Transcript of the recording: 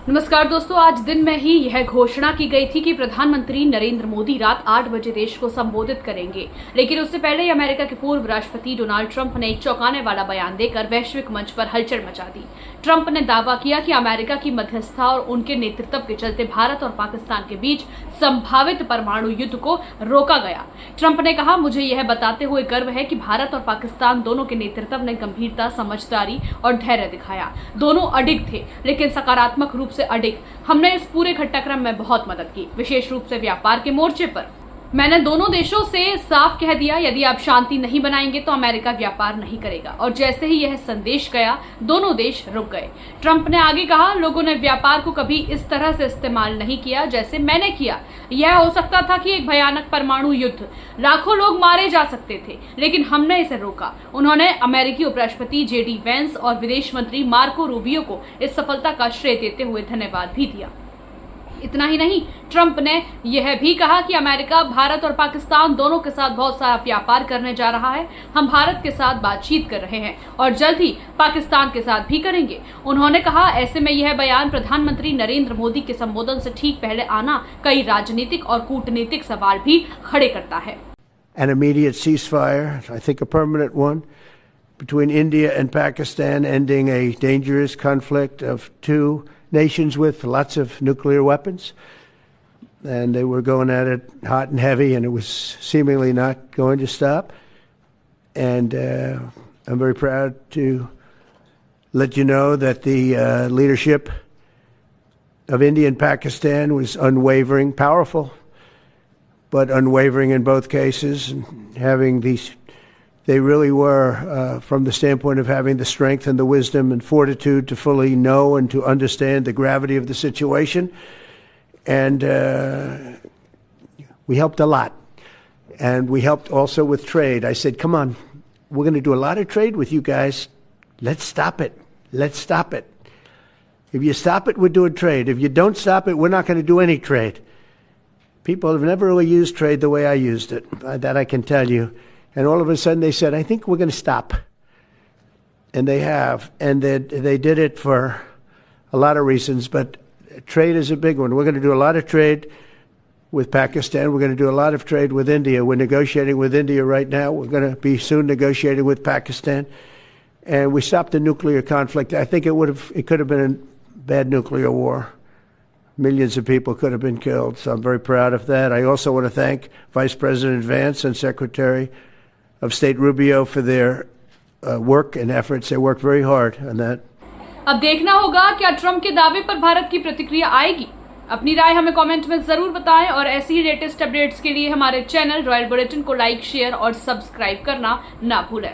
नमस्कार दोस्तों, आज दिन में ही यह घोषणा की गई थी कि प्रधानमंत्री नरेंद्र मोदी रात 8 बजे देश को संबोधित करेंगे। लेकिन उससे पहले ही अमेरिका के पूर्व राष्ट्रपति डोनाल्ड ट्रंप ने एक चौंकाने वाला बयान देकर वैश्विक मंच पर हलचल मचा दी। ट्रंप ने दावा किया कि अमेरिका की मध्यस्थता और उनके नेतृत्व के चलते भारत और पाकिस्तान के बीच संभावित परमाणु युद्ध को रोका गया। ट्रंप ने कहा, मुझे यह बताते हुए गर्व है कि भारत और पाकिस्तान दोनों के नेतृत्व ने गंभीरता, समझदारी और धैर्य दिखाया। दोनों अडिग थे, लेकिन सकारात्मक रूप से अडिग। हमने इस पूरे घटनाक्रम में बहुत मदद की, विशेष रूप से व्यापार के मोर्चे पर। मैंने दोनों देशों से साफ कह दिया, यदि आप शांति नहीं बनाएंगे तो अमेरिका व्यापार नहीं करेगा। और जैसे ही यह संदेश गया, दोनों देश रुक गए। ट्रंप ने आगे कहा, लोगों ने व्यापार को कभी इस तरह से इस्तेमाल नहीं किया जैसे मैंने किया। यह हो सकता था कि एक भयानक परमाणु युद्ध, लाखों लोग मारे जा सकते थे, लेकिन हमने इसे रोका। उन्होंने अमेरिकी उपराष्ट्रपति जेडी वेंस और विदेश मंत्री मार्को रूबियो को इस सफलता का श्रेय देते हुए धन्यवाद भी दिया। इतना ही नहीं, ट्रंप ने यह भी कहा कि अमेरिका भारत और पाकिस्तान दोनों के साथ बहुत सारा व्यापार करने जा रहा है। हम भारत के साथ बातचीत कर रहे हैं और जल्द ही पाकिस्तान के साथ भी करेंगे। उन्होंने कहा, ऐसे में यह बयान प्रधानमंत्री नरेंद्र मोदी के संबोधन से ठीक पहले आना कई राजनीतिक और कूटनीतिक सवाल भी खड़े करता है। An immediate ceasefire, I think a permanent one, between India and Pakistan, ending a dangerous conflict of two nations with lots of nuclear weapons. And they were going at it hot and heavy, and it was seemingly not going to stop. And I'm very proud to let you know that the leadership of India and Pakistan was unwavering, powerful, but unwavering in both cases, and having these, they really were, from the standpoint of having the strength and the wisdom and fortitude to fully know and to understand the gravity of the situation. And we helped a lot. And we helped also with trade. I said, come on, we're going to do a lot of trade with you guys. Let's stop it. Let's stop it. If you stop it, we're doing trade. If you don't stop it, we're not going to do any trade. People have never really used trade the way I used it. That I can tell you. And all of a sudden they said, I think we're going to stop. And they have. And they did it for a lot of reasons, but trade is a big one. We're going to do a lot of trade with Pakistan. We're going to do a lot of trade with India. We're negotiating with India right now. We're going to be soon negotiating with Pakistan. And we stopped the nuclear conflict. I think it could have been a bad nuclear war. Millions of people could have been killed. So I'm very proud of that. I also want to thank Vice President Vance and Secretary of State Rubio for their work and efforts. They worked very hard on that. अब देखना होगा क्या Trump के दावे पर भारत की प्रतिक्रिया आएगी। अपनी राय हमें कमेंट में जरूर बताएं और ऐसी ही लेटेस्ट अपडेट्स के लिए हमारे चैनल रॉयल बुलेटिन को लाइक, शेयर और सब्सक्राइब करना ना भूलें।